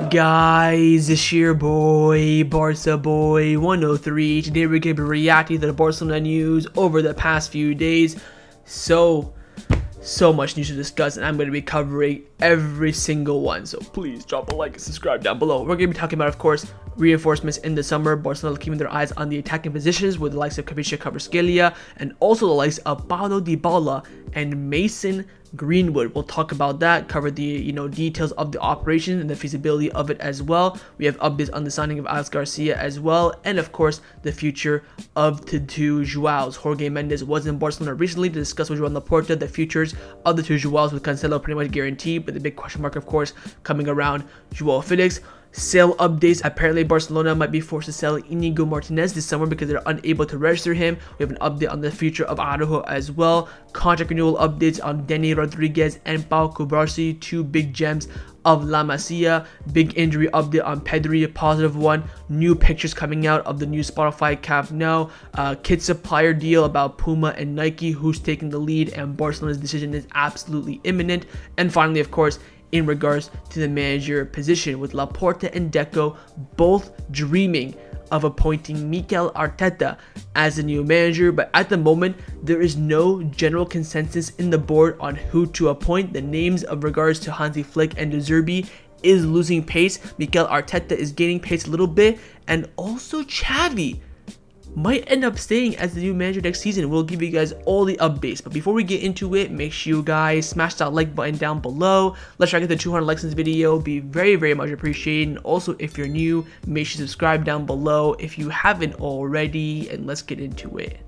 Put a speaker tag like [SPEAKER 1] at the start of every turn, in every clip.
[SPEAKER 1] up, guys? It's your boy, Barca Boy 103. Today we're going to be reacting to the Barcelona news over the past few days. So much news to discuss, and I'm going to be covering every single one. So please drop a like and subscribe down below. We're going to be talking about, of course, reinforcements in the summer. Barcelona keeping their eyes on the attacking positions with the likes of Kvaratskhelia and also the likes of Paulo, Dybala and Mason Greenwood. We'll talk about that, cover the details of the operation and the feasibility of it as well. We have updates on the signing of Aleix Garcia as well, and of course the future of the two Joaos. Jorge Mendes was in Barcelona recently to discuss with Joan Laporta the futures of the two Joaos, with Cancelo pretty much guaranteed, but the big question mark, of course, coming around Joao Felix. Sale updates. Apparently Barcelona might be forced to sell Inigo Martinez this summer because they're unable to register him. We have an update on the future of Araujo as well. Contract renewal updates on Dani, Rodriguez and Pau Cubarsi, two big gems of La Masia. Big injury update on Pedri, a positive one. New pictures coming out of the new Spotify Camp Nou. Kit supplier deal about Puma and Nike, who's taking the lead, and Barcelona's decision is absolutely imminent. And finally, of course, in regards to the manager position, with Laporta and Deco both dreaming of appointing Mikel Arteta as the new manager, but at the moment there is no general consensus in the board on who to appoint. The names of regards to Hansi Flick and Zerbi is losing pace. Mikel Arteta is gaining pace a little bit, and also Xavi might end up staying as the new manager next season. We'll give you guys all the updates, but before we get into it, make sure you guys smash that like button down below. Let's try to get the 200 likes in this video. Be very much appreciated. And also, if you're new, make sure you subscribe down below if you haven't already, and let's get into it.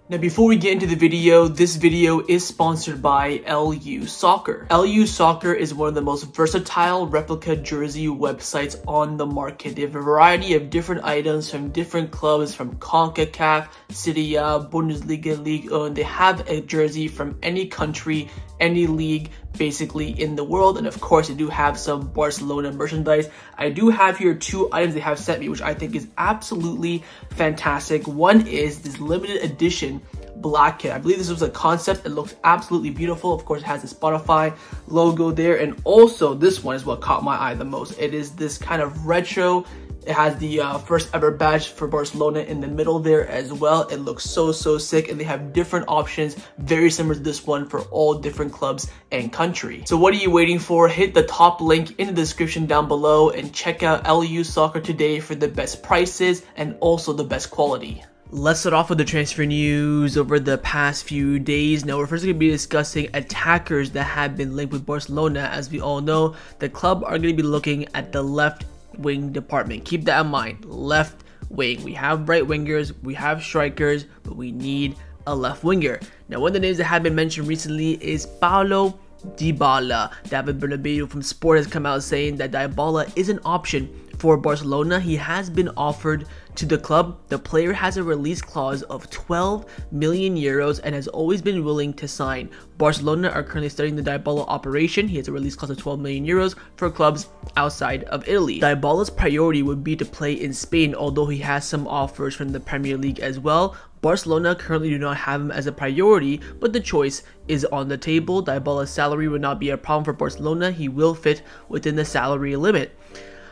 [SPEAKER 1] Now, before we get into the video, this video is sponsored by LU Soccer. LU Soccer is one of the most versatile replica jersey websites on the market. They have a variety of different items from different clubs, from CONCACAF, Serie A, Bundesliga, Ligue 1. They have a jersey from any country, any league, basically in the world. And of course, they do have some Barcelona merchandise. I do have here two items they have sent me, which I think is absolutely fantastic. One is this limited edition black kit. I believe this was a concept. It looks absolutely beautiful. Of course, it has the Spotify logo there, and also this one is what caught my eye the most. It is this kind of retro. It has the first ever badge for Barcelona in the middle there as well. It looks so sick, and they have different options very similar to this one for all different clubs and country. So what are you waiting for? Hit the top link in the description down below and check out LU Soccer today for the best prices and also the best quality. Let's start off with the transfer news over the past few days. Now, we're first going to be discussing attackers that have been linked with Barcelona. As we all know, the club are going to be looking at the left wing department. Keep that in mind. Left wing. We have right wingers, we have strikers, but we need a left winger. Now, one of the names that have been mentioned recently is Paulo Dybala. David Bernabeu from Sport has come out saying that Dybala is an option for Barcelona. He has been offered to the club. The player has a release clause of 12 million euros and has always been willing to sign. Barcelona are currently studying the Dybala operation. He has a release clause of 12 million euros for clubs outside of Italy. Dybala's priority would be to play in Spain, although he has some offers from the Premier League as well. Barcelona currently do not have him as a priority, but the choice is on the table. Dybala's salary would not be a problem for Barcelona. He will fit within the salary limit.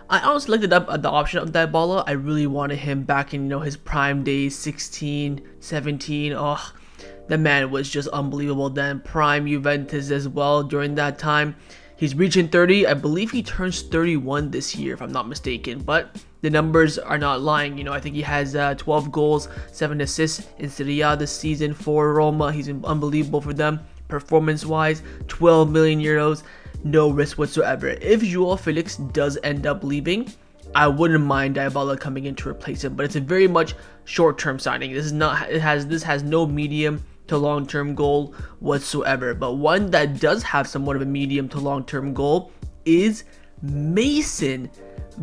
[SPEAKER 1] I honestly liked the option of Dybala. I really wanted him back in his prime days, 16, 17. Oh, the man was just unbelievable then. Prime Juventus as well during that time. He's reaching 30. I believe he turns 31 this year, if I'm not mistaken. But the numbers are not lying. I think he has 12 goals, 7 assists in Serie A this season for Roma. He's been unbelievable for them. Performance-wise, 12 million euros. No risk whatsoever. If Joao Felix does end up leaving, I wouldn't mind Dybala coming in to replace him, but it's a very much short-term signing. This has no medium to long-term goal whatsoever. But one that does have somewhat of a medium to long-term goal is Mason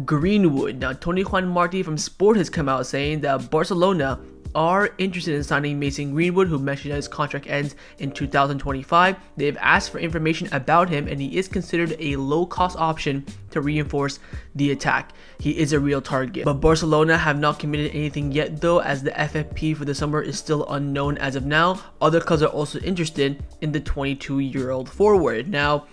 [SPEAKER 1] Greenwood. Now, Tony Juan Martí from Sport has come out saying that Barcelona are interested in signing Mason Greenwood, who mentioned that his contract ends in 2025. They've asked for information about him, and he is considered a low-cost option to reinforce the attack. He is a real target. But Barcelona have not committed anything yet though, as the FFP for the summer is still unknown as of now. Other clubs are also interested in the 22-year-old forward. Now,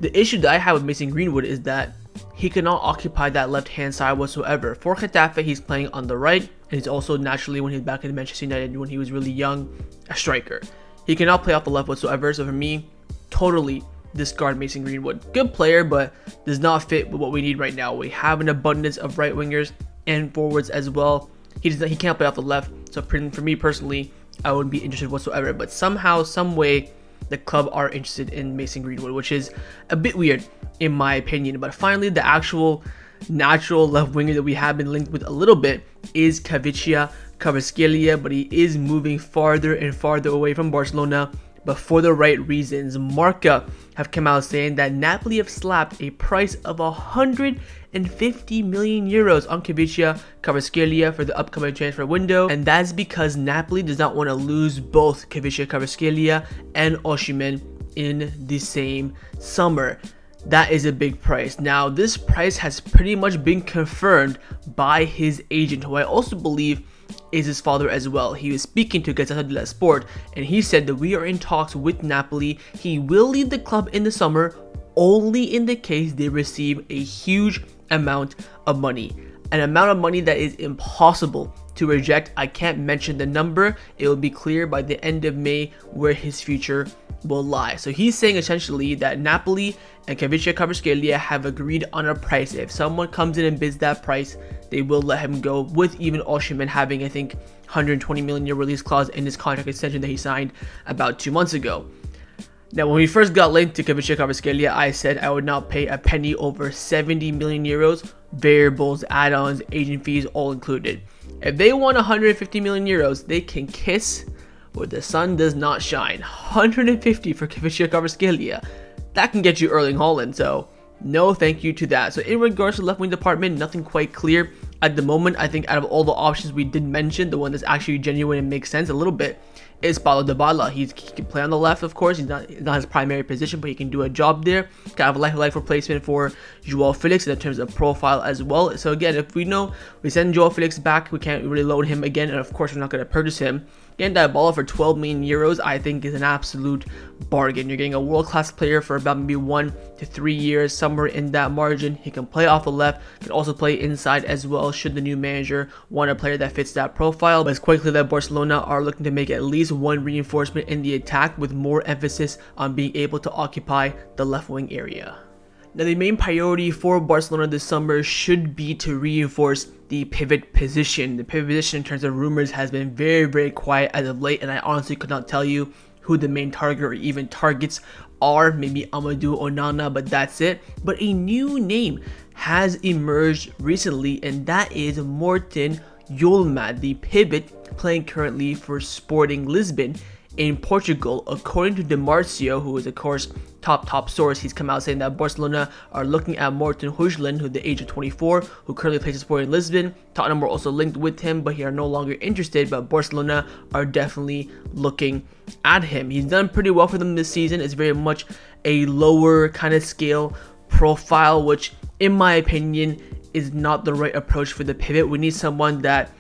[SPEAKER 1] The issue that I have with Mason Greenwood is that he cannot occupy that left-hand side whatsoever. For Getafe, he's playing on the right, and he's also naturally, when he's back in Manchester United, when he was really young, a striker. He cannot play off the left whatsoever, so for me, totally discard Mason Greenwood. Good player, but does not fit with what we need right now. We have an abundance of right wingers and forwards as well. He can't play off the left, so for me personally, I wouldn't be interested whatsoever. But somehow, some way, the club are interested in Mason Greenwood, which is a bit weird in my opinion. But finally, the actual natural left winger that we have been linked with a little bit is Kvaratskhelia, but he is moving farther and farther away from Barcelona, but for the right reasons. Marca have come out saying that Napoli have slapped a price of 150 million euros on Kvaratskhelia for the upcoming transfer window, and that's because Napoli does not want to lose both Kvaratskhelia and Osimhen in the same summer. That is a big price. Now, this price has pretty much been confirmed by his agent, who I also believe is his father as well. He was speaking to Gazzetta dello Sport, and he said that we are in talks with Napoli. He will leave the club in the summer only in the case they receive a huge amount of money. An amount of money that is impossible to reject. I can't mention the number. It will be clear by the end of May where his future will lie. So he's saying essentially that Napoli and Kvaratskhelia have agreed on a price. If someone comes in and bids that price, they will let him go, with even Osimhen having, I think, 120 million euro release clause in his contract extension that he signed about 2 months ago. Now, when we first got linked to Kvaratskhelia, I said I would not pay a penny over 70 million euros, variables, add-ons, agent fees, all included. If they want 150 million euros, they can kiss where the sun does not shine. 150 for Kvaratskhelia. That can get you Erling Haaland, so no thank you to that. So in regards to the left wing department, nothing quite clear at the moment. I think out of all the options we did mention, the one that's actually genuine and makes sense a little bit is Paulo Dybala. He can play on the left, of course. He's not his primary position, but he can do a job there. Kind of a life replacement for Joao Felix in terms of profile as well. So again, if we know we send Joao Felix back, we can't really load him again, and of course we're not going to purchase him. Getting Dybala for 12 million euros, I think, is an absolute bargain. You're getting a world-class player for about maybe 1 to 3 years, somewhere in that margin. He can play off the left, can also play inside as well, should the new manager want a player that fits that profile. But it's quite clear that Barcelona are looking to make at least one reinforcement in the attack, with more emphasis on being able to occupy the left wing area. Now, the main priority for Barcelona this summer should be to reinforce the pivot position. The pivot position in terms of rumors has been very quiet as of late, and I honestly could not tell you who the main target or even targets are. Maybe Amadou Onana, but that's it. But a new name has emerged recently, and that is Morten Hjulmand, the pivot playing currently for Sporting Lisbon in Portugal. According to Demarcio, who is of course top source, he's come out saying that Barcelona are looking at Morten Hjulmand, who the age of 24, who currently plays for Sporting Lisbon. Tottenham were also linked with him, but he are no longer interested, but Barcelona are definitely looking at him. He's done pretty well for them this season. It's very much a lower kind of scale profile, which in my opinion is not the right approach for the pivot. We need someone that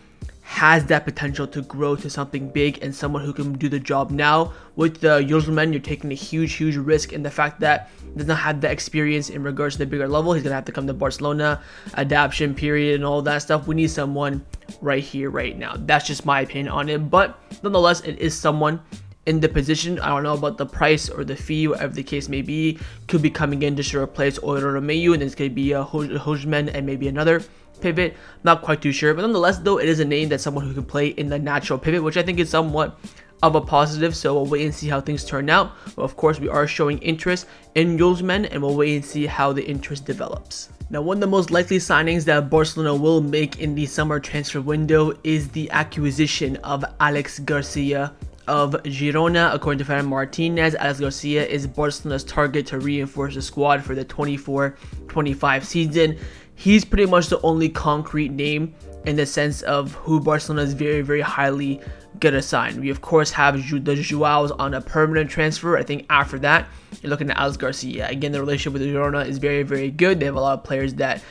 [SPEAKER 1] has that potential to grow to something big, and someone who can do the job now. With Hjulmand, you're taking a huge risk in the fact that he does not have the experience in regards to the bigger level. He's going to have to come to Barcelona, adaptation period and all that stuff. We need someone right here, right now. That's just my opinion on it, but nonetheless, it is someone in the position. I don't know about the price or the fee, whatever the case may be. Could be coming in just to replace Oiro Romeu, and then it's going to be Hjulmand and maybe another pivot. Not quite too sure, but nonetheless though, it is a name that's someone who can play in the natural pivot, which I think is somewhat of a positive. So we'll wait and see how things turn out. But of course, we are showing interest in Hjulmand, and we'll wait and see how the interest develops. Now, one of the most likely signings that Barcelona will make in the summer transfer window is the acquisition of Aleix Garcia of Girona. According to Inigo Martinez, Aleix Garcia is Barcelona's target to reinforce the squad for the 24-25 season. He's pretty much the only concrete name in the sense of who Barcelona is very highly gonna sign. We of course have the Joaos on a permanent transfer. I think after that, you're looking at Aleix Garcia. Again, the relationship with Girona is very, very good. They have a lot of players that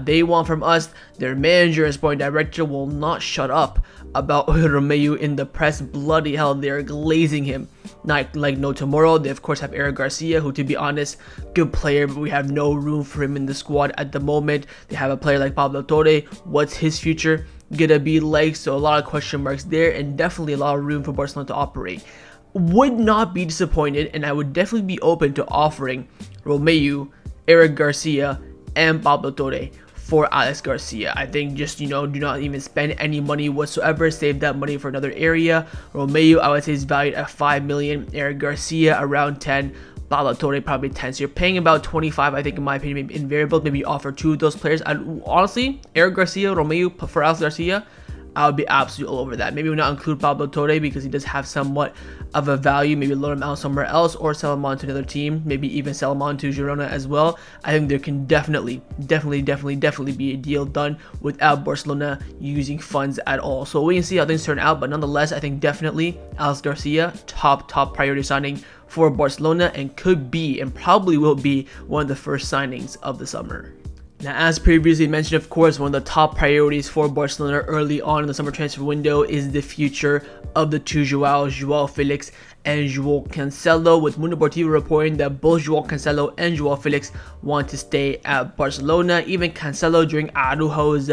[SPEAKER 1] they want from us. Their manager and sporting director will not shut up about Romeu in the press. Bloody hell, they're glazing him like no tomorrow. They of course have Aleix Garcia, who, to be honest, good player, but we have no room for him in the squad at the moment. They have a player like Pablo Torre. What's his future gonna be like? So a lot of question marks there, and definitely a lot of room for Barcelona to operate. Would not be disappointed, and I would definitely be open to offering Romeu, Aleix Garcia, and Pablo Torre for Aleix Garcia. I think just, you know, do not even spend any money whatsoever. Save that money for another area. Romeu, I would say, is valued at 5 million. Aleix Garcia around 10. Pablo Torre probably 10. So you're paying about 25, I think, in my opinion, maybe in variables. Maybe you offer 2 of those players. And honestly, Aleix Garcia, Romeu for Aleix Garcia, I would be absolutely all over that. Maybe we'll not include Pablo Torre because he does have somewhat of a value. Maybe loan him out somewhere else or sell him on to another team. Maybe even sell him on to Girona as well. I think there can definitely be a deal done without Barcelona using funds at all. So we can see how things turn out. But nonetheless, I think definitely Aleix Garcia, top priority signing for Barcelona, and could be and probably will be one of the first signings of the summer. Now, as previously mentioned, of course, one of the top priorities for Barcelona early on in the summer transfer window is the future of the two Joaos, Joao Felix and Joao Cancelo, with Mundo Deportivo reporting that both Joao Cancelo and Joao Felix want to stay at Barcelona. Even Cancelo, during Araujo's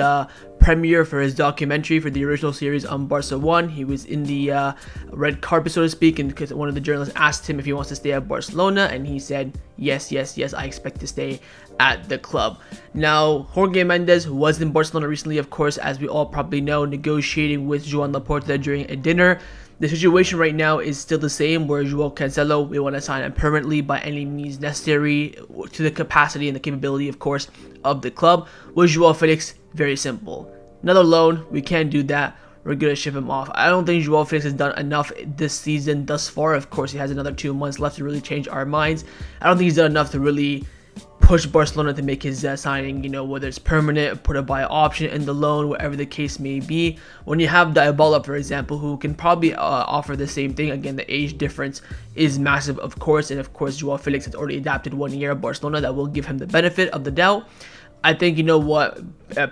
[SPEAKER 1] premiere for his documentary for the original series on Barca 1, he was in the red carpet, so to speak, and because one of the journalists asked him if he wants to stay at Barcelona, and he said, yes, I expect to stay at the club. Now, Jorge Mendes was in Barcelona recently, of course, as we all probably know, negotiating with Joan Laporta during a dinner. The situation right now is still the same, where Joao Cancelo, we want to sign him permanently by any means necessary to the capacity and the capability, of course, of the club. With Joao Felix, very simple. Another loan, we can't do that. We're going to ship him off. I don't think Joao Felix has done enough this season thus far. Of course, he has another 2 months left to really change our minds. I don't think he's done enough to really push Barcelona to make his signing, you know, whether it's permanent, put a buy option in the loan, whatever the case may be. When you have Dybala, for example, who can probably offer the same thing, again, the age difference is massive, of course, and of course, Joao Felix has already adapted 1 year at Barcelona. That will give him the benefit of the doubt. I think, you know what,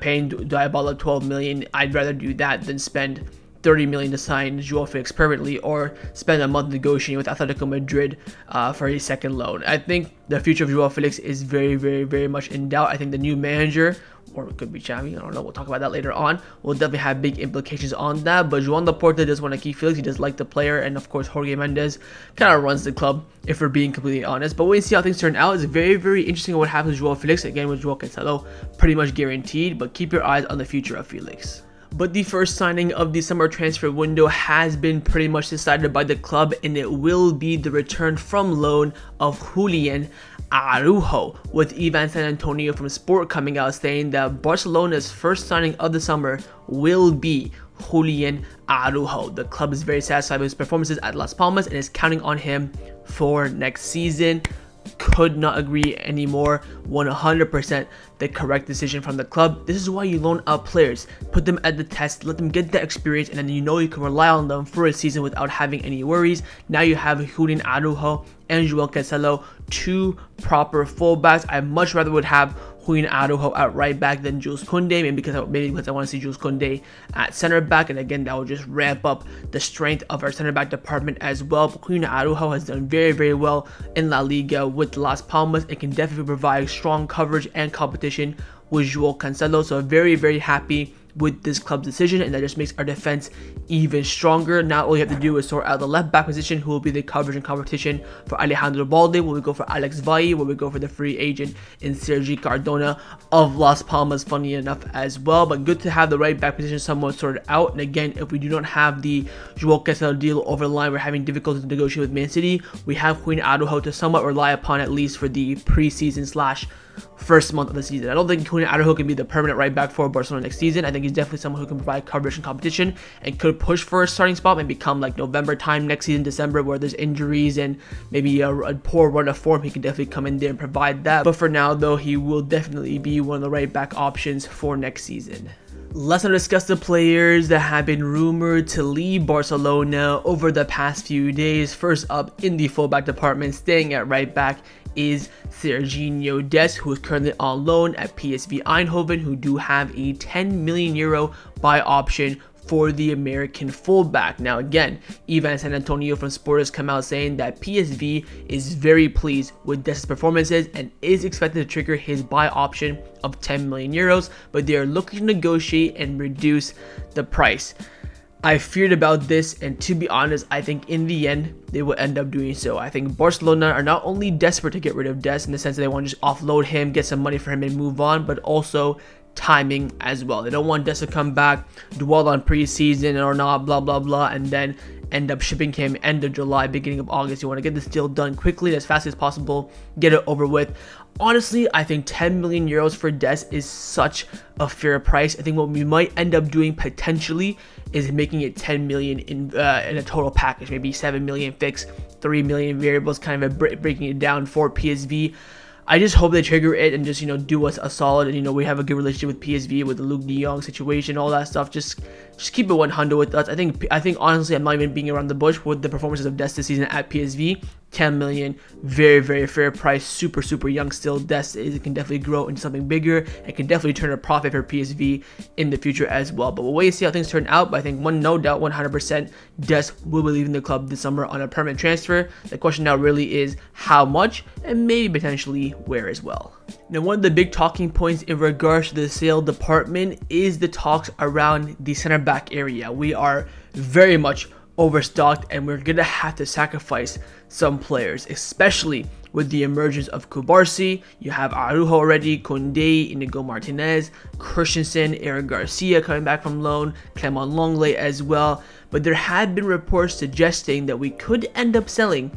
[SPEAKER 1] paying Dybala 12 million, I'd rather do that than spend 30 million to sign Joao Felix permanently, or spend a month negotiating with Atletico Madrid for a second loan. I think the future of Joao Felix is very much in doubt. I think the new manager, or it could be Xavi, I don't know, we'll talk about that later on, will definitely have big implications on that. But Joan Laporta does want to keep Felix. He does like the player, and of course Jorge Mendes kind of runs the club, if we're being completely honest. But we'll see how things turn out. It's very interesting what happens with Joao Felix. Again, with Joao Cancelo pretty much guaranteed, but keep your eyes on the future of Felix. But the first signing of the summer transfer window has been pretty much decided by the club, and it will be the return from loan of Julian Araujo, with Ivan San Antonio from Sport coming out saying that Barcelona's first signing of the summer will be Julian Araujo. The club is very satisfied with his performances at Las Palmas and is counting on him for next season. Could not agree anymore. 100% the correct decision from the club. This is why you loan out players, put them at the test, let them get that experience, and then you know you can rely on them for a season without having any worries. Now you have Julian Araujo and Joao Cancelo, 2 proper fullbacks. I much rather would have Julian Araujo at right back than Jules Koundé, maybe because I want to see Jules Koundé at center back, and again that will just ramp up the strength of our center back department as well. But Julian Araujo has done very well in La Liga with Las Palmas and can definitely provide strong coverage and competition with Joao Cancelo. So very happy with this club's decision, and that just makes our defense even stronger. Now all you have to do is sort out the left back position, who will be the coverage and competition for Alejandro Balde. Will we go for Alex Faye? Will we go for the free agent in Sergi Cardona of Las Palmas, funny enough as well? But good to have the right back position somewhat sorted out. And again, if we do not have the Joao Cancelo deal over the line, we're having difficulty to negotiate with Man City, we have Julian Araujo to somewhat rely upon, at least for the preseason / first month of the season. I don't think Julian Araujo can be the permanent right back for Barcelona next season. I think he's definitely someone who can provide coverage and competition and could push for a starting spot, maybe come like November time next season, December, where there's injuries and maybe a poor run of form. He can definitely come in there and provide that. But for now, though, he will definitely be one of the right back options for next season. Let's now discuss the players that have been rumored to leave Barcelona over the past few days. First up in the fullback department, staying at right back, is Sergino Dest, who is currently on loan at PSV Eindhoven, who do have a €10 million buy option for the American fullback. Now again, Ivan San Antonio from Sport has come out saying that PSV is very pleased with Dest's performances and is expected to trigger his buy option of €10 million, but they are looking to negotiate and reduce the price. I feared about this, and to be honest, I think in the end they will end up doing so. I think Barcelona are not only desperate to get rid of Dest in the sense that they want to just offload him, get some money for him and move on, but also timing as well. They don't want Dest to come back, dwell on preseason or not, blah blah blah, and then end up shipping him end of July, beginning of August. You want to get this deal done quickly, as fast as possible, get it over with. Honestly, I think €10 million for Dest is such a fair price. I think what we might end up doing potentially is making it 10 million in a total package, maybe 7 million fixed, 3 million variables, kind of breaking it down for PSV. I just hope they trigger it and just, do us a solid, and, we have a good relationship with PSV, with the Luke de Jong situation, all that stuff. Just keep it 100 with us. I think honestly, I'm not even being around the bush with the performances of Dest this season at PSV. 10 million, very, very fair price. Super young still. Dest can definitely grow into something bigger and can definitely turn a profit for PSV in the future as well. But we'll wait and see how things turn out. But I think no doubt, 100%, Dest will be leaving the club this summer on a permanent transfer. The question now really is how much, and maybe potentially where as well. Now, one of the big talking points in regards to the sale department is the talks around the center back area. We are very much overstocked, and we're gonna have to sacrifice some players, especially with the emergence of Cubarsi. You have Araujo already, Koundé, Inigo Martinez, Christensen, Aleix Garcia coming back from loan, Clement Longley as well. But there had been reports suggesting that we could end up selling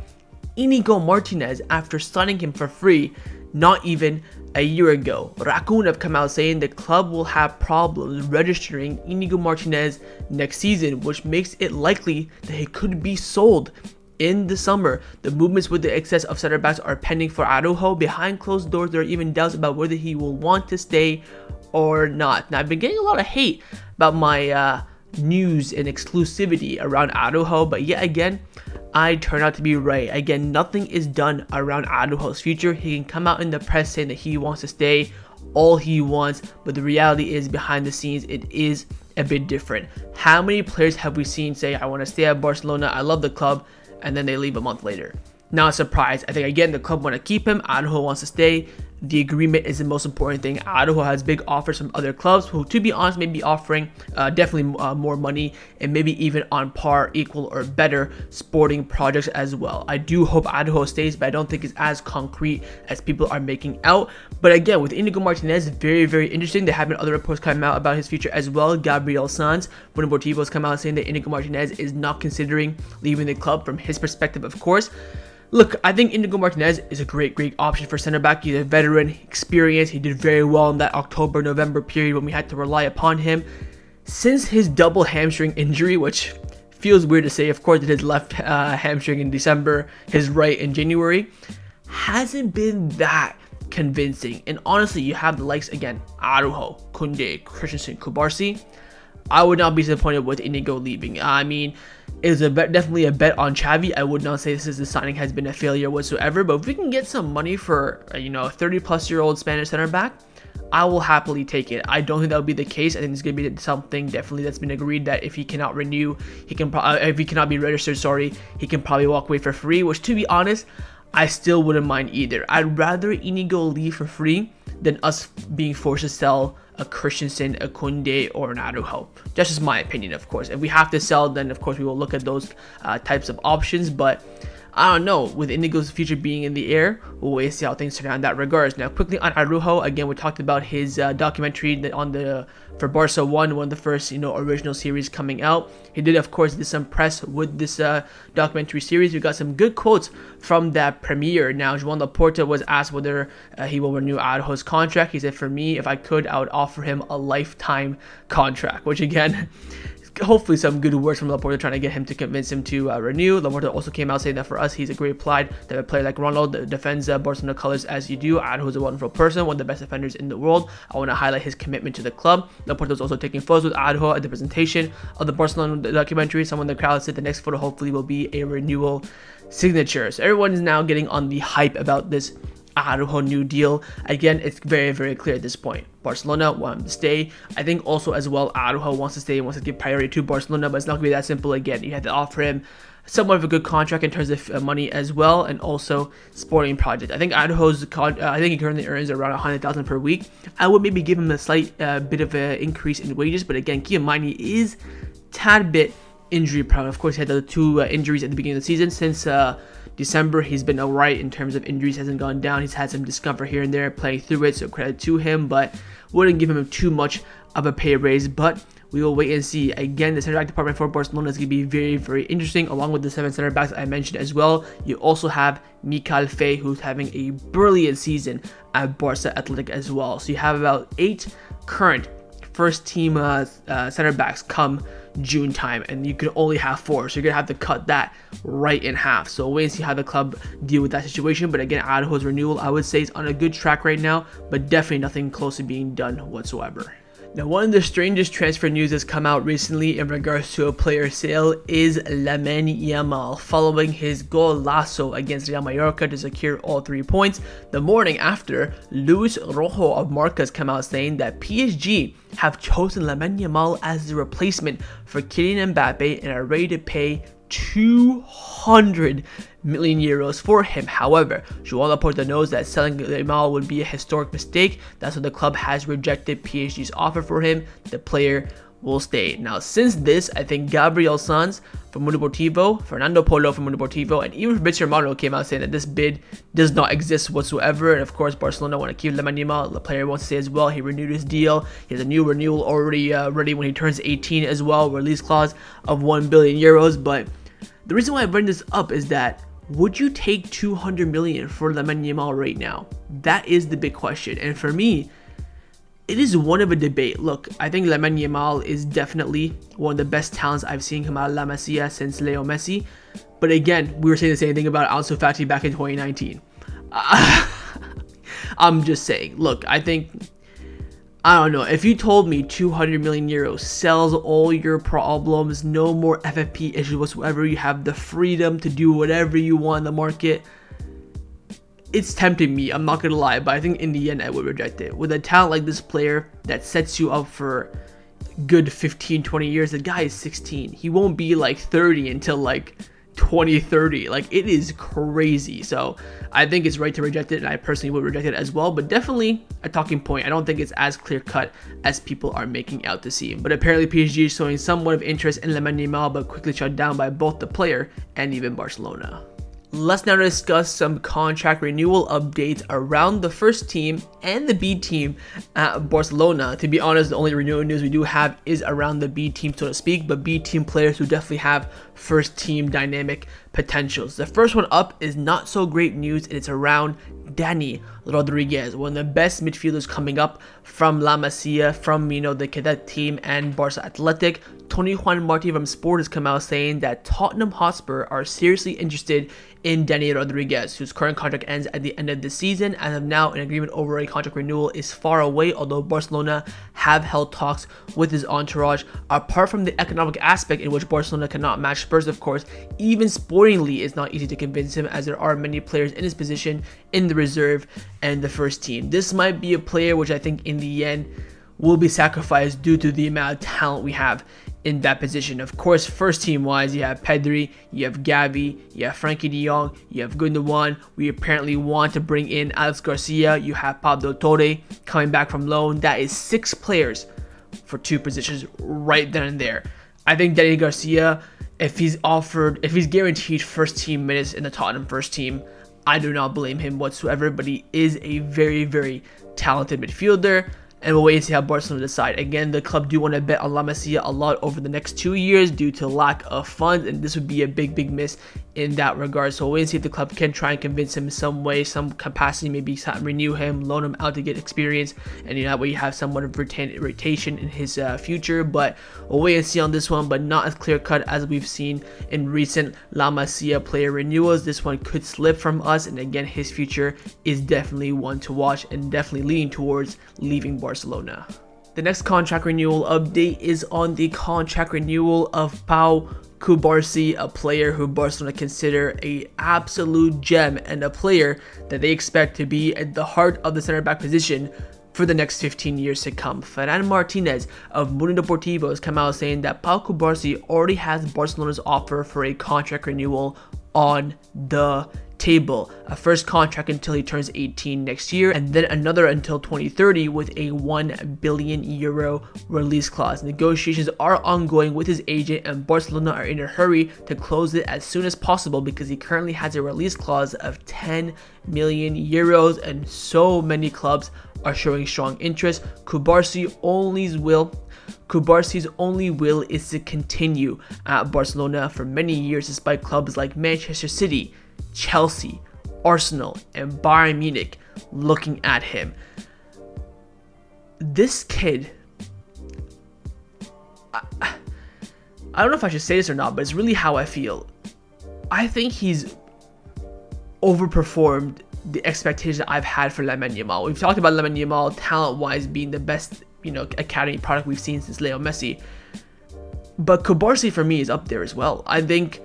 [SPEAKER 1] Inigo Martinez after signing him for free not even a year ago. Raccoon have come out saying the club will have problems registering Inigo Martinez next season, which makes it likely that he could be sold in the summer. The movements with the excess of center backs are pending for Araujo. Behind closed doors, there are even doubts about whether he will want to stay or not. Now, I've been getting a lot of hate about my news and exclusivity around Araujo, but yet again, I turn out to be right. Again, nothing is done around Araujo's future. He can come out in the press saying that he wants to stay all he wants, but the reality is behind the scenes, it is a bit different. How many players have we seen say, I want to stay at Barcelona, I love the club, and then they leave a month later? Not a surprise. I think again, the club want to keep him. Araujo wants to stay. The agreement is the most important thing. Araujo has big offers from other clubs who, to be honest, may be offering definitely more money and maybe even on par, equal, or better sporting projects as well. I do hope Araujo stays, but I don't think it's as concrete as people are making out. But again, with Inigo Martinez, very interesting. There have been other reports coming out about his future as well. Gabriel Sanz from Deportivo has come out saying that Inigo Martinez is not considering leaving the club from his perspective, of course. Look, I think Inigo Martinez is a great option for center back. He's a veteran, experienced. He did very well in that October-November period when we had to rely upon him. Since his double hamstring injury, which feels weird to say, of course, it his left hamstring in December, his right in January, hasn't been that convincing. And honestly, you have the likes again, Araujo, Koundé, Christensen, Cubarsi. I would not be disappointed with Inigo leaving. I mean, it is definitely a bet on Xavi. I would not say the signing has been a failure whatsoever, but if we can get some money for a 30-plus-year-old Spanish center back, I will happily take it. I don't think that would be the case. I think it's going to be something definitely that's been agreed that if he cannot renew, if he cannot be registered, he can probably walk away for free, which, to be honest, I still wouldn't mind either. I'd rather Inigo leave for free than us being forced to sell a Christensen, a Koundé, or an Araujo. That's just my opinion, of course. If we have to sell, then of course we will look at those types of options, but I don't know, with Inigo's future being in the air, we'll wait and see how things turn out in that regards. Now, quickly on Araujo, again, we talked about his documentary for Barca 1, one of the first, original series coming out. He did, of course, some press with this documentary series. We got some good quotes from that premiere. Now, Joan Laporta was asked whether he will renew Araujo's contract. He said, for me, if I could, I would offer him a lifetime contract, which again, hopefully some good words from Laporta trying to get him to convince him to renew. Laporta also came out saying that for us, he's a great player. That a player like Ronald that defends Barcelona colors as you do. Araujo is a wonderful person, one of the best defenders in the world. I want to highlight his commitment to the club. Laporta was also taking photos with Araujo at the presentation of the Barcelona documentary. Someone in the crowd said the next photo hopefully will be a renewal signature. So everyone is now getting on the hype about this Araujo new deal. Again, it's very clear at this point. Barcelona want him to stay. I think also as well, Araujo wants to stay and wants to give priority to Barcelona, but it's not going to be that simple. Again, you have to offer him somewhat of a good contract in terms of money as well, and also sporting project. I think Araujo's I think he currently earns around 100,000 per week. I would maybe give him a slight bit of an increase in wages, but again, keep in mind he is tad bit injury prone. Of course, he had the two injuries at the beginning of the season. Since December, he's been alright in terms of injuries, hasn't gone down. He's had some discomfort here and there playing through it, so credit to him, but wouldn't give him too much of a pay raise. But we will wait and see. Again, the center back department for Barcelona is going to be very interesting, along with the 7 center backs I mentioned as well. You also have Mikayil Faye, who's having a brilliant season at Barca Athletic as well. So you have about 8 current first team center backs come June time, and you can only have 4, so you're gonna have to cut that right in half. So wait and see how the club deal with that situation. But again, Araujo's renewal, I would say, is on a good track right now, but definitely nothing close to being done whatsoever. Now, one of the strangest transfer news that's come out recently in regards to a player sale is Lamine Yamal. Following his golazo against Real Mallorca to secure all 3 points, the morning after, Luis Rojo of Marca has come out saying that PSG have chosen Lamine Yamal as the replacement for Kylian Mbappe and are ready to pay 200 million euros for him. However, Joan Laporta knows that selling Yamal would be a historic mistake. That's why the club has rejected PSG's offer for him. The player will stay. Now, since this, I think Gabriel Sanz from Mundo Deportivo, Fernando Paulo from Mundo Deportivo, and even Fabrizio Romano came out saying that this bid does not exist whatsoever. And of course, Barcelona want to keep Lamine Yamal. The player wants to stay as well. He renewed his deal. He has a new renewal already ready when he turns 18 as well. Release clause of 1 billion euros. But the reason why I bring this up is that, would you take 200 million for Lamine Yamal right now? That is the big question. And for me, it is one of a debate. Look, I think Lamine Yamal is definitely one of the best talents I've seen come out of La Masia since Leo Messi. But again, we were saying the same thing about Ansu Fati back in 2019. I'm just saying, look, I don't know, if you told me 200 million euros sells all your problems, no more FFP issues whatsoever, you have the freedom to do whatever you want in the market, it's tempting me, I'm not gonna lie, but I think in the end I would reject it. With a talent like this player that sets you up for good 15-20 years, the guy is 16, he won't be like 30 until like 2030. Like, it is crazy. So I think it's right to reject it, and I personally would reject it as well, but definitely a talking point. I don't think it's as clear cut as people are making out to seem. But apparently PSG is showing somewhat of interest in Lamine Yamal, but quickly shut down by both the player and even Barcelona. Let's now discuss some contract renewal updates around the first team and the B team at Barcelona. To be honest, the only renewal news we do have is around the B team, so to speak, but B team players who definitely have first team dynamic potentials. The first one up is not so great news, and it's around Dani Rodriguez, one of the best midfielders coming up from La Masia, from the cadet team and Barca Athletic. Tony Juan Martí from Sport has come out saying that Tottenham Hotspur are seriously interested in Dani Rodriguez, whose current contract ends at the end of the season. As of now, an agreement over a contract renewal is far away, although Barcelona have held talks with his entourage. Apart from the economic aspect, in which Barcelona cannot match Spurs, of course, even sportingly it's not easy to convince him, as there are many players in his position in the reserve and the first team. This might be a player which I think in the end will be sacrificed due to the amount of talent we have in that position. Of course, first team wise, you have Pedri, you have Gavi, you have Frankie de Jong, you have Gundogan. We apparently want to bring in Aleix Garcia. You have Pablo Torre coming back from loan. That is 6 players for 2 positions right then and there. I think Dani Garcia, if he's guaranteed first team minutes in the Tottenham first team, I do not blame him whatsoever, but he is a very talented midfielder. And we'll wait and see how Barcelona decide. Again, the club do want to bet on La Masia a lot over the next 2 years due to lack of funds, and this would be a big miss in that regard. So we'll wait and see if the club can try and convince him in some way, some capacity, maybe renew him, loan him out to get experience, and that way you have somewhat of rotation in his future. But we'll wait and see on this one, but not as clear cut as we've seen in recent La Masia player renewals. This one could slip from us, and again, his future is definitely one to watch and definitely leaning towards leaving Barcelona. The next contract renewal update is on the contract renewal of Pau Cubarsi, a player who Barcelona consider an absolute gem and a player that they expect to be at the heart of the center back position for the next 15 years to come. Ferran Martinez of Mundo Deportivo has come out saying that Pau Cubarsi already has Barcelona's offer for a contract renewal on the table. A first contract until he turns 18 next year, and then another until 2030 with a €1 billion release clause. Negotiations are ongoing with his agent, and Barcelona are in a hurry to close it as soon as possible because he currently has a release clause of €10 million, and so many clubs are showing strong interest. Cubarsi's only will is to continue at Barcelona for many years, despite clubs like Manchester City, Chelsea, Arsenal, and Bayern Munich looking at him. This kid, I don't know if I should say this or not, but it's really how I feel. I think he's overperformed the expectations that I've had for Lamine Yamal. We've talked about Lamine Yamal talent-wise being the best, academy product we've seen since Leo Messi. But Cubarsi for me is up there as well. I think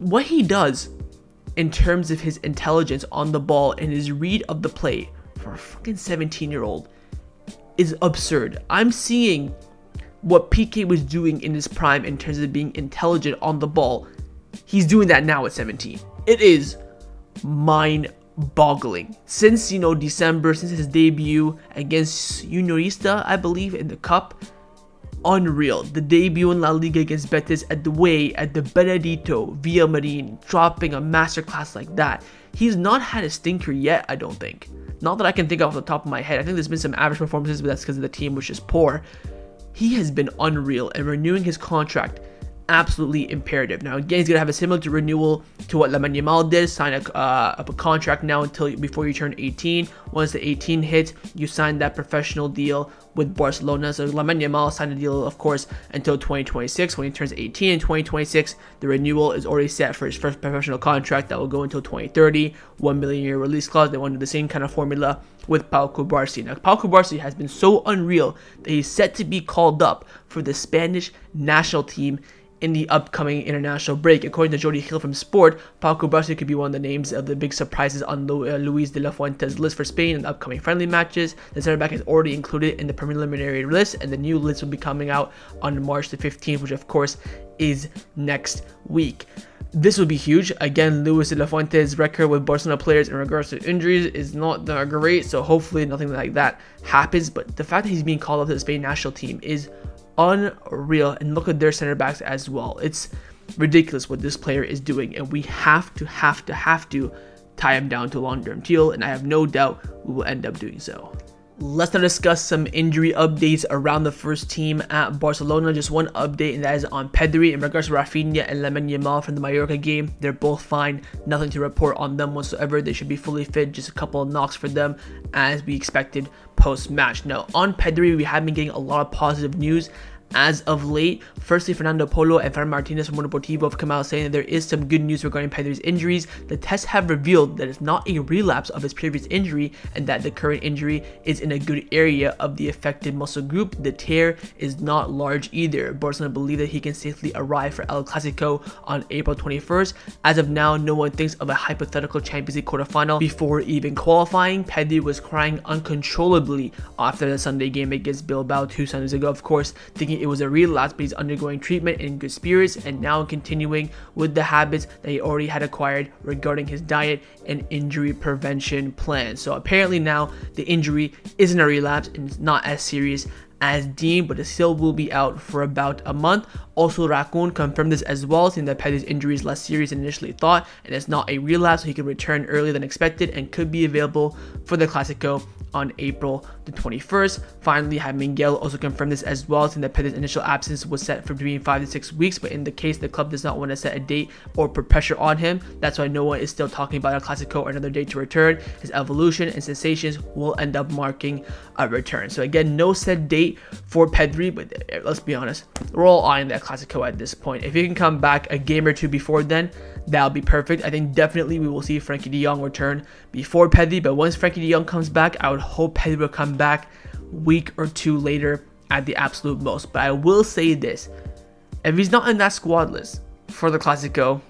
[SPEAKER 1] what he does in terms of his intelligence on the ball and his read of the play for a fucking 17-year-old is absurd. I'm seeing what PK was doing in his prime in terms of being intelligent on the ball. He's doing that now at 17. It is mind-boggling. Since December, since his debut against Unionista, I believe, in the cup, unreal. The debut in La Liga against Betis at the Benedito Villamarin, dropping a masterclass like that. He's not had a stinker yet, I don't think. Not that I can think of off the top of my head. I think there's been some average performances, but that's because the team was just poor. He has been unreal, and renewing his contract, absolutely imperative. Now again, he's gonna have a similar renewal to what Lamine Yamal did, sign a contract now before you turn 18. Once the 18 hits, you sign that professional deal with Barcelona. So Lamine Yamal signed a deal, of course, until 2026. When he turns 18 in 2026, the renewal is already set for his first professional contract that will go until 2030. €1 million release clause. They wanted the same kind of formula with Pau Cubarsi. Now, Pau Cubarsi has been so unreal that he's set to be called up for the Spanish national team in the upcoming international break. According to Jordi Gil from Sport, Pau Cubarsi could be one of the names of the big surprises on Luis de la Fuente's list for Spain in the upcoming friendly matches. The center back is already included in the preliminary list, and the new list will be coming out on March the 15th, which of course is next week. This would be huge. Again, Luis de la Fuente's record with Barcelona players in regards to injuries is not that great, so hopefully nothing like that happens. But the fact that he's being called up to the Spain national team is unreal, and look at their center backs as well. It's ridiculous what this player is doing, and we have to tie him down to a long-term deal, and I have no doubt we will end up doing so. Let's now discuss some injury updates around the first team at Barcelona. Just one update, and that is on Pedri. In regards to Rafinha and Lamine Yamal from the Mallorca game, they're both fine. Nothing to report on them whatsoever. They should be fully fit. Just a couple of knocks for them as we expected post-match. Now, on Pedri, we have been getting a lot of positive news as of late. Firstly, Fernando Paulo and Ferran Martinez from Mundo Deportivo have come out saying that there is some good news regarding Pedri's injuries. The tests have revealed that it's not a relapse of his previous injury, and that the current injury is in a good area of the affected muscle group. The tear is not large either. Barcelona believe that he can safely arrive for El Clasico on April 21st. As of now, no one thinks of a hypothetical Champions League quarterfinal before even qualifying. Pedri was crying uncontrollably after the Sunday game against Bilbao 2 Sundays ago, of course, thinking it was a relapse, but he's undergoing treatment in good spirits and now continuing with the habits that he already had acquired regarding his diet and injury prevention plan. So apparently now the injury isn't a relapse and it's not as serious as deemed, but it still will be out for about a month. Also, Raccoon confirmed this as well, saying that Pedri's injury is less serious than initially thought, and it's not a relapse, so he could return earlier than expected and could be available for the Clásico on April the 21st. Finally, Mikayil also confirmed this as well, saying that Pedri's initial absence was set for between 5 to 6 weeks, but in the case the club does not want to set a date or put pressure on him, that's why no one is still talking about a Clásico or another date to return. His evolution and sensations will end up marking a return. So again, no set date for Pedri, but let's be honest, we're all eyeing that Clásico at this point. If he can come back a game or two before then, that'll be perfect. I think definitely we will see Frenkie de Jong return before Pedri, but once Frenkie de Jong comes back, I would hope Pedri will come back week or two later at the absolute most. But I will say this, if he's not in that squad list for the Clásico,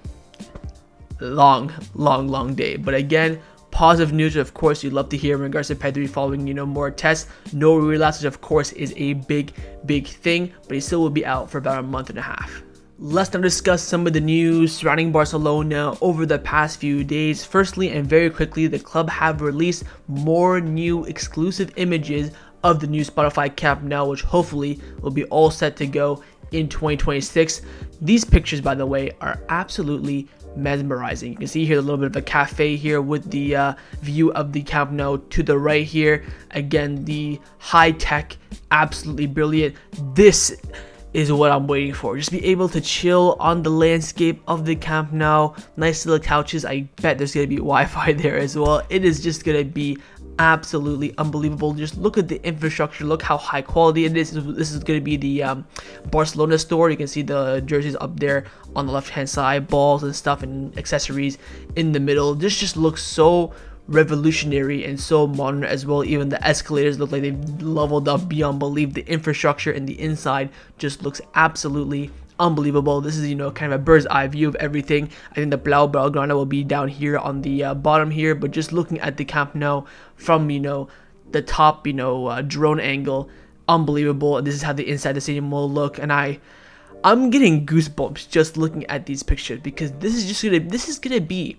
[SPEAKER 1] long day. But again, positive news, of course, you'd love to hear in regards to Pedri following, more tests. No relapses, of course, is a big thing, but he still will be out for about a month and a half. Let's now discuss some of the news surrounding Barcelona over the past few days. Firstly, and very quickly, the club have released more new exclusive images of the new Spotify Camp Nou, which hopefully will be all set to go in 2026. These pictures, by the way, are absolutely mesmerizing. You can see here a little bit of a cafe here with the view of the Camp Nou to the right here. Again, the high tech, absolutely brilliant. This is what I'm waiting for. Just be able to chill on the landscape of the Camp Nou. Nice little couches. I bet there's going to be Wi-Fi there as well. It is just going to be absolutely unbelievable. Just look at the infrastructure. Look how high quality it is. This is going to be the Barcelona store. You can see the jerseys up there on the left hand side, balls and stuff and accessories in the middle. This just looks so revolutionary and so modern as well. Even the escalators look like they've leveled up beyond belief. The infrastructure and the inside just looks absolutely unbelievable. This is kind of a bird's eye view of everything. I think the Blaugrana will be down here on the bottom here, but just looking at the Camp Nou from the top drone angle, unbelievable. And this is how the inside the stadium will look, and I'm getting goosebumps just looking at these pictures, because this is gonna be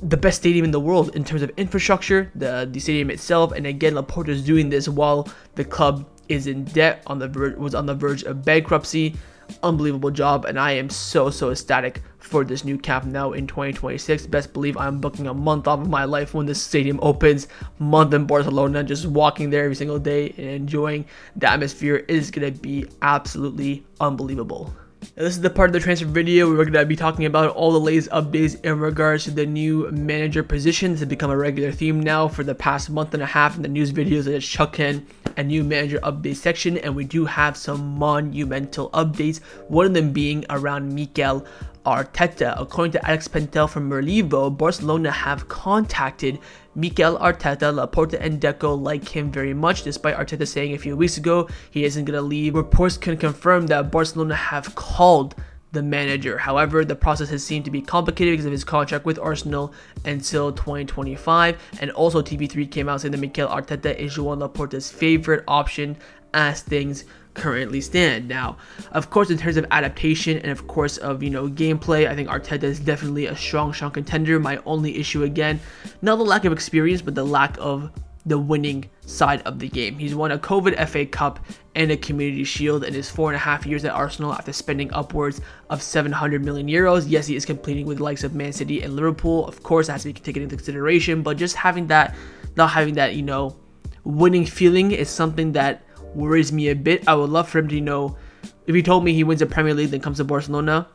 [SPEAKER 1] the best stadium in the world in terms of infrastructure, the stadium itself. And again, Laporta is doing this while the club is in debt, was on the verge of bankruptcy. Unbelievable job, and I am so ecstatic for this new Camp Nou in 2026. Best believe I'm booking a month off of my life when this stadium opens. Month in Barcelona, just walking there every single day and enjoying the atmosphere. It is gonna be absolutely unbelievable. Now, this is the part of the transfer video where we're going to be talking about all the latest updates in regards to the new manager position. This has become a regular theme now for the past month and a half in the news videos. I just chuck in a new manager update section, and we do have some monumental updates, one of them being around Mikel Arteta. According to Alex Pentel from Merlivo, Barcelona have contacted Mikel Arteta. Laporta and Deco like him very much, despite Arteta saying a few weeks ago he isn't going to leave. Reports can confirm that Barcelona have called the manager. However, the process has seemed to be complicated because of his contract with Arsenal until 2025. And also TV3 came out saying that Mikel Arteta is Joan Laporta's favorite option as things currently stand. Now, of course, in terms of adaptation and of course of gameplay, I think Arteta is definitely a strong contender. My only issue, again, not the lack of experience, but the lack of the winning side of the game. He's won a COVID FA Cup and a Community Shield in his 4.5 years at Arsenal after spending upwards of 700 million euros. Yes, he is competing with the likes of Man City and Liverpool. Of course, that has to be taken into consideration, but just having that, not having that, winning feeling is something that worries me a bit. I would love for him to, if he told me he wins the Premier League then comes to Barcelona,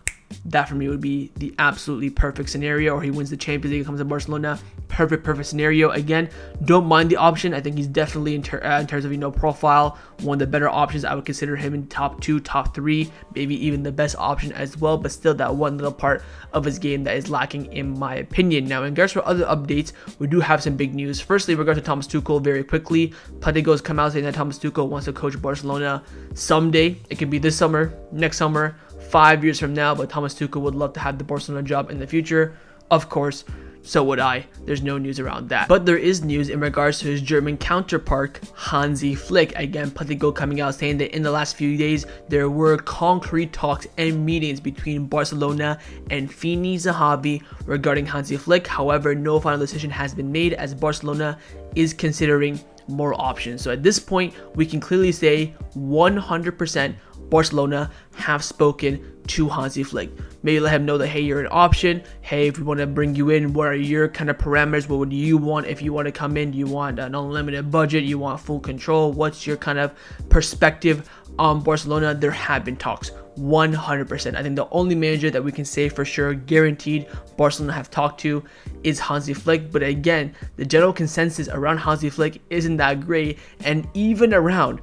[SPEAKER 1] that for me would be the absolutely perfect scenario. Or he wins the Champions League and comes to Barcelona, perfect scenario. Again, don't mind the option. I think he's definitely in terms of profile, one of the better options. I would consider him in top 2, top 3, maybe even the best option as well, but still that one little part of his game that is lacking in my opinion. Now, in regards to other updates, we do have some big news. Firstly, in regards to Thomas Tuchel, very quickly, Platico has come out saying that Thomas Tuchel wants to coach Barcelona someday. It could be this summer, next summer, 5 years from now, but Thomas Tuchel would love to have the Barcelona job in the future. Of course, so would I. There's no news around that. But there is news in regards to his German counterpart, Hansi Flick. Again, Platico coming out saying that in the last few days, there were concrete talks and meetings between Barcelona and Fini Zahavi regarding Hansi Flick. However, no final decision has been made as Barcelona is considering more options. So at this point, we can clearly say 100% Barcelona have spoken to Hansi Flick. Maybe let him know that, hey, you're an option. Hey, if we want to bring you in, what are your kind of parameters? What would you want if you want to come in? Do you want an unlimited budget? You want full control? What's your kind of perspective on Barcelona? There have been talks. 100%. I think the only manager that we can say for sure, guaranteed, Barcelona have talked to is Hansi Flick. But again, the general consensus around Hansi Flick isn't that great, and even around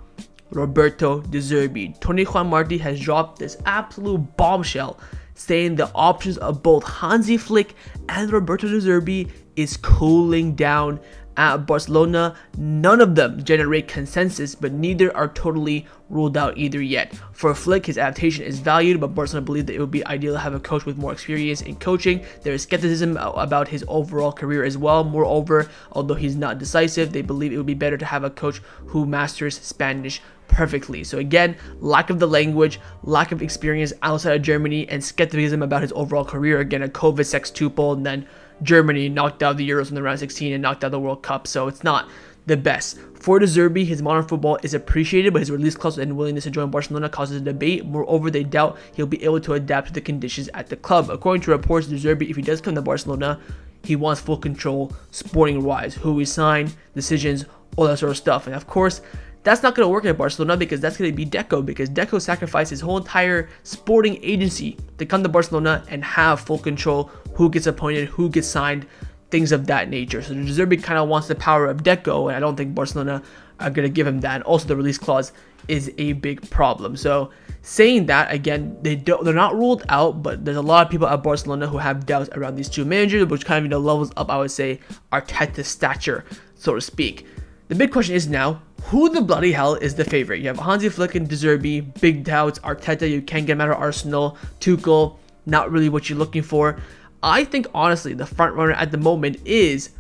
[SPEAKER 1] Roberto De Zerbi. Tony Juan Martí has dropped this absolute bombshell saying the options of both Hansi Flick and Roberto De Zerbi is cooling down at Barcelona. None of them generate consensus, but neither are totally ruled out either yet. For Flick, his adaptation is valued, but Barcelona believe that it would be ideal to have a coach with more experience in coaching. There is skepticism about his overall career as well. Moreover, although he's not decisive, they believe it would be better to have a coach who masters Spanish perfectly. So again, lack of the language, lack of experience outside of Germany, and skepticism about his overall career. Again, a COVID sextuple, and then Germany knocked out the Euros in the round 16 and knocked out the World Cup, so it's not the best. For De Zerbi, his modern football is appreciated, but his release clause and willingness to join Barcelona causes a debate. Moreover, they doubt he'll be able to adapt to the conditions at the club. According to reports, De Zerbi, if he does come to Barcelona, he wants full control sporting-wise, who we sign, decisions, all that sort of stuff. And of course, that's not going to work at Barcelona, because that's going to be Deco, because Deco sacrificed his whole entire sporting agency to come to Barcelona and have full control, who gets appointed, who gets signed, things of that nature. So De Zerbi kind of wants the power of Deco, and I don't think Barcelona are going to give him that. And also, the release clause is a big problem. So saying that, again, they're not ruled out, but there's a lot of people at Barcelona who have doubts around these two managers, which kind of levels up, I would say, Arteta's stature, so to speak. The big question is now, who the bloody hell is the favorite? You have Hansi Flick and De Zerbi, big doubts. Arteta, you can't get him out of Arsenal. Tuchel, not really what you're looking for. I think, honestly, the front runner at the moment is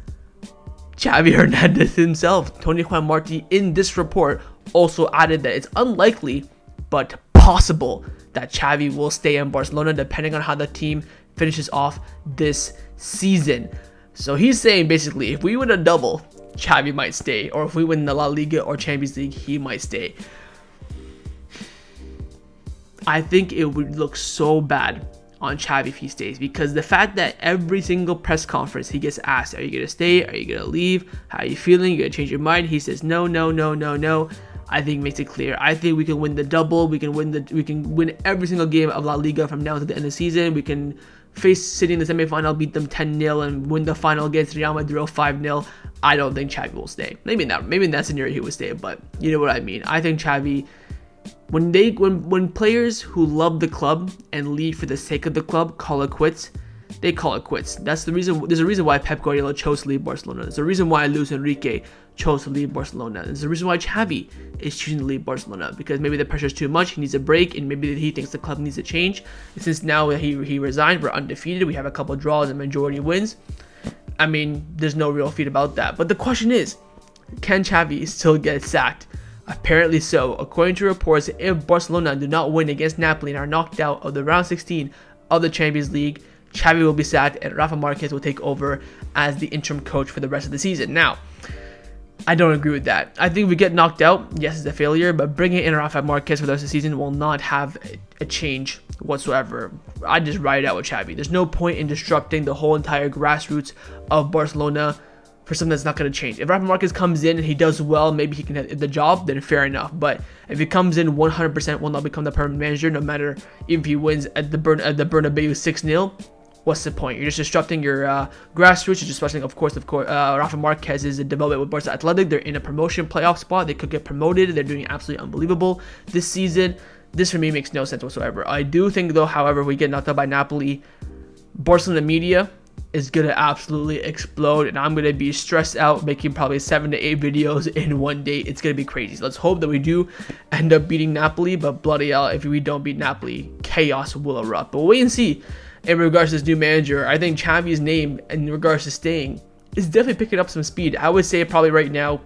[SPEAKER 1] Xavi Hernandez himself. Tony Juan Martí, in this report, also added that it's unlikely, but possible, that Xavi will stay in Barcelona, depending on how the team finishes off this season. So he's saying, basically, if we win a double, Xavi might stay, or if we win the La Liga or Champions League, he might stay. I think it would look so bad on Xavi if he stays, because the fact that every single press conference he gets asked, are you going to stay, are you going to leave, how are you feeling, you going to change your mind, he says no, no, no, no, no. I think makes it clear. I think we can win the double, we can win every single game of La Liga from now to the end of the season. We can face City in the semi-final, beat them 10-0, and win the final against Real Madrid 5-0. I don't think Xavi will stay. Maybe in that scenario he would stay, but you know what I mean. I think Xavi, when players who love the club and leave for the sake of the club call it quits, they call it quits. That's the reason. There's a reason why Pep Guardiola chose to leave Barcelona. There's a reason why Luis Enrique chose to leave Barcelona. There's a reason why Xavi is choosing to leave Barcelona, because maybe the pressure is too much. He needs a break, and maybe he thinks the club needs a change. And since now he resigned, we're undefeated. We have a couple draws and majority wins. I mean, there's no real feat about that. But the question is, can Xavi still get sacked? Apparently so. According to reports, if Barcelona do not win against Napoli and are knocked out of the round 16 of the Champions League, Xavi will be sacked and Rafa Marquez will take over as the interim coach for the rest of the season. Now, I don't agree with that. I think if we get knocked out, yes, it's a failure, but bringing in Rafa Marquez for the rest of the season will not have a change whatsoever. I just ride it out with Xavi. There's no point in disrupting the whole entire grassroots of Barcelona for something that's not going to change. If Rafa Marquez comes in and he does well, maybe he can have the job, then fair enough. But if he comes in 100% will not become the permanent manager, no matter if he wins at the Bernabeu 6-0, what's the point? You're just disrupting your grassroots. You're just disrupting, of course, Rafa Marquez's development with Barca Athletic. They're in a promotion playoff spot. They could get promoted. They're doing absolutely unbelievable this season. This, for me, makes no sense whatsoever. I do think, though, however, we get knocked out by Napoli, Barcelona media is going to absolutely explode, and I'm going to be stressed out making probably 7 to 8 videos in one day. It's going to be crazy. So let's hope that we do end up beating Napoli, but bloody hell, if we don't beat Napoli, chaos will erupt. But we'll wait and see. In regards to this new manager, I think Xavi's name, in regards to staying, is definitely picking up some speed. I would say probably right now,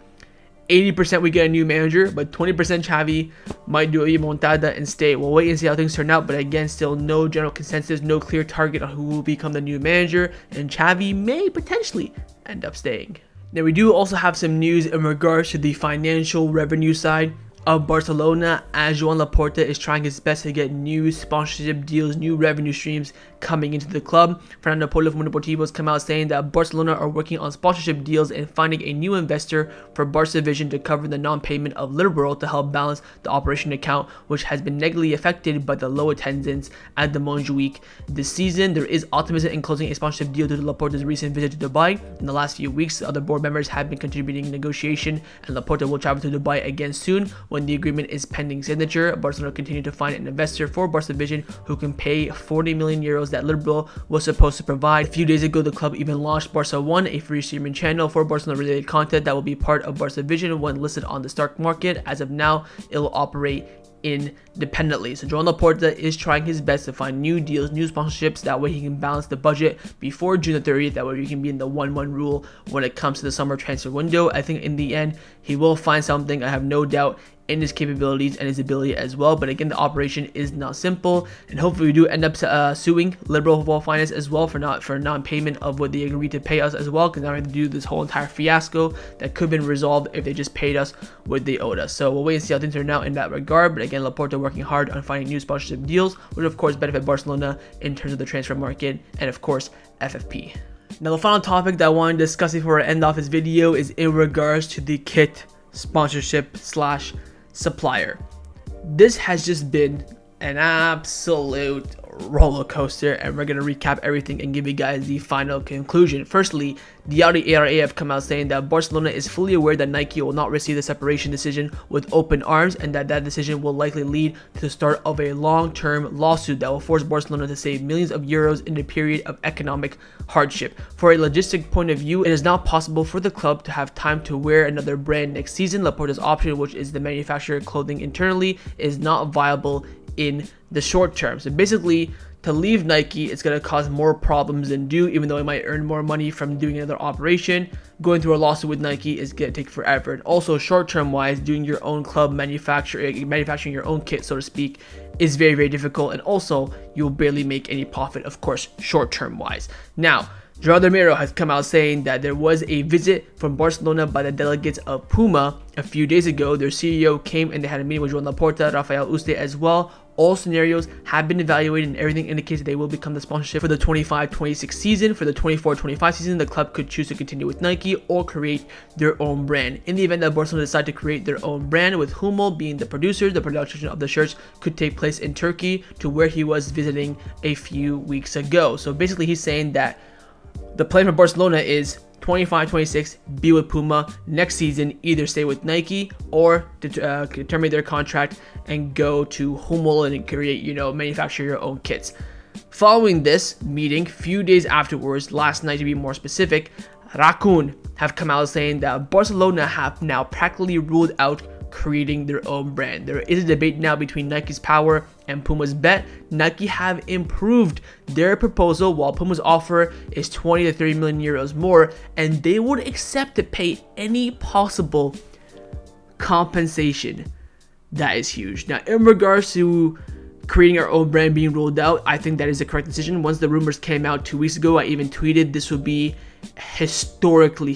[SPEAKER 1] 80% we get a new manager, but 20% Xavi might do a remontada and stay. We'll wait and see how things turn out, but again, still no general consensus, no clear target on who will become the new manager, and Xavi may potentially end up staying. Now we do also have some news in regards to the financial revenue side of Barcelona, as Joan Laporta is trying his best to get new sponsorship deals, new revenue streams coming into the club. Fernando Paulo from Deportivo has come out saying that Barcelona are working on sponsorship deals and finding a new investor for Barca Vision to cover the non-payment of Liberal to help balance the operation account, which has been negatively affected by the low attendance at the Montjuic this season. There is optimism in closing a sponsorship deal due to Laporta's recent visit to Dubai. In the last few weeks, other board members have been contributing negotiation, and Laporta will travel to Dubai again soon when the agreement is pending signature. Barcelona continue to find an investor for Barca Vision who can pay 40 million euros that Liberal was supposed to provide. A few days ago, the club even launched Barca One, a free streaming channel for Barcelona related content that will be part of Barca Vision when listed on the stock market. As of now, it will operate independently. So Joan Laporta is trying his best to find new deals, new sponsorships, that way he can balance the budget before June the 30th, that way he can be in the 1-1 rule when it comes to the summer transfer window. I think in the end he will find something. I have no doubt in his capabilities and his ability as well, but again, the operation is not simple, and hopefully we do end up suing Liberal Football Finance as well for non-payment of what they agreed to pay us as well, because now we have to do this whole entire fiasco that could have been resolved if they just paid us what they owed us. So we'll wait and see how things turn out in that regard. But again, Laporta working hard on finding new sponsorship deals, which of course benefit Barcelona in terms of the transfer market and of course FFP. Now the final topic that I want to discuss before I end off this video is in regards to the kit sponsorship slash supplier. This has just been an absolute roller coaster, and we're going to recap everything and give you guys the final conclusion. Firstly, the Audi ARA have come out saying that Barcelona is fully aware that Nike will not receive the separation decision with open arms, and that decision will likely lead to the start of a long-term lawsuit that will force Barcelona to save millions of euros in a period of economic hardship. For a logistic point of view, it is not possible for the club to have time to wear another brand next season. Laporta's option, which is the manufacturer clothing internally, is not viable in the short term. So basically, to leave Nike, it's going to cause more problems than do, even though it might earn more money from doing another operation. Going through a lawsuit with Nike is going to take forever. And also, short-term wise, doing your own club manufacturing your own kit, so to speak, is very, very difficult. And also, you'll barely make any profit, of course, short-term wise. Now, Gerardo Romero has come out saying that there was a visit from Barcelona by the delegates of Puma a few days ago. Their CEO came and they had a meeting with Joan Laporta, Rafael Uste as well. All scenarios have been evaluated and everything indicates that they will become the sponsorship for the 25-26 season. For the 24-25 season, the club could choose to continue with Nike or create their own brand. In the event that Barcelona decide to create their own brand, with Hummel being the producer, the production of the shirts could take place in Turkey, to where he was visiting a few weeks ago. So basically, he's saying that the plan for Barcelona is 25-26, be with Puma. Next season, either stay with Nike or terminate their contract and go to Hummel and create, manufacture your own kits. Following this meeting, few days afterwards, last night to be more specific, Raccoon have come out saying that Barcelona have now practically ruled out creating their own brand. There is a debate now between Nike's Power and Puma's Bet. Nike have improved their proposal, while Puma's offer is 20 to 30 million euros more, and they would accept to pay any possible compensation. That is huge. Now, in regards to creating our own brand being rolled out, I think that is the correct decision. Once the rumors came out 2 weeks ago, I even tweeted this would be historically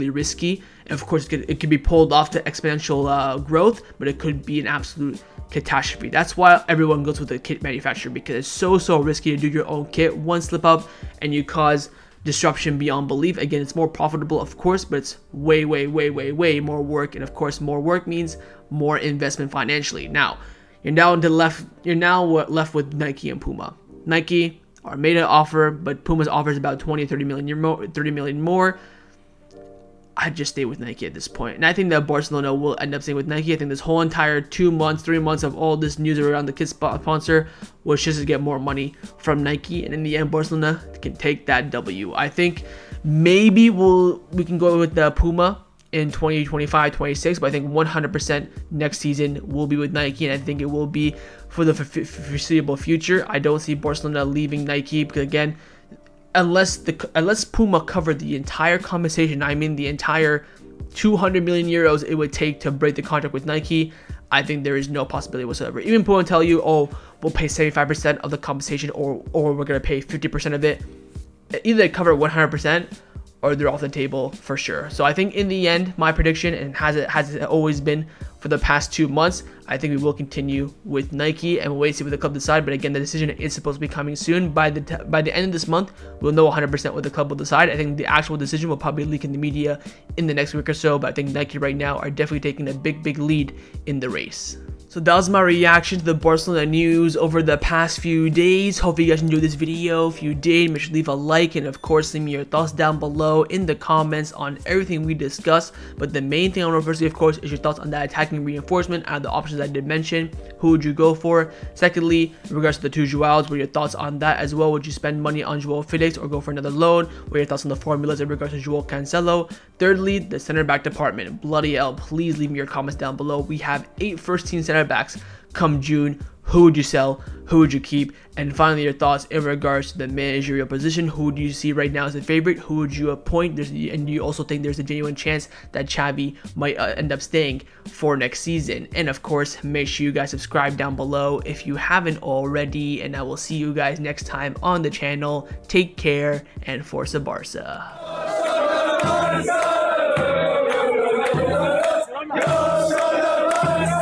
[SPEAKER 1] risky. And of course, it could be pulled off to exponential growth, but it could be an absolute catastrophe. That's why everyone goes with a kit manufacturer, because it's so risky to do your own kit. One slip up and you cause disruption beyond belief. Again, it's more profitable, of course, but it's way more work, and of course, more work means more investment financially. Now, you're now left with Nike and Puma. Nike are made an offer, but Puma's offer is about 30 million more. I'd just stay with Nike at this point. And I think that Barcelona will end up staying with Nike. I think this whole entire 2 months, 3 months of all this news around the kit sponsor was just to get more money from Nike. And in the end, Barcelona can take that W. I think maybe we can go with the Puma in 2025-26, but I think 100% next season will be with Nike, and I think it will be for the foreseeable future. I don't see Barcelona leaving Nike, because again, unless Puma covered the entire compensation, I mean the entire 200 million euros it would take to break the contract with Nike, I think there is no possibility whatsoever. Even Puma will tell you, oh, we'll pay 75% of the compensation, or we're going to pay 50% of it. Either they cover 100%, or they're off the table for sure. So I think in the end, my prediction, and has it always been for the past 2 months, I think we will continue with Nike, and we'll wait to see what the club decide. But again, the decision is supposed to be coming soon. By the end of this month, we'll know 100% what the club will decide. I think the actual decision will probably leak in the media in the next week or so, but I think Nike right now are definitely taking a big lead in the race. So that was my reaction to the Barcelona news over the past few days. Hopefully you guys enjoyed this video. If you did, make sure to leave a like, and of course leave me your thoughts down below in the comments on everything we discussed. But the main thing I want to firstly, of course, is your thoughts on that attacking reinforcement out of the options I did mention. Who would you go for? Secondly, in regards to the 2 Joaos, what are your thoughts on that as well? Would you spend money on Joao Felix or go for another loan? What are your thoughts on the formulas in regards to Joao Cancelo? Thirdly, the center back department. Bloody hell, please leave me your comments down below. We have 8 first-team center backs come June. Who would you sell? Who would you keep? And finally, your thoughts in regards to the managerial position. Who do you see right now as a favorite? Who would you appoint? And do you also think there's a genuine chance that Xavi might end up staying for next season? And of course, make sure you guys subscribe down below if you haven't already. And I will see you guys next time on the channel. Take care, and Forza Barca.
[SPEAKER 2] Go, go, go, go.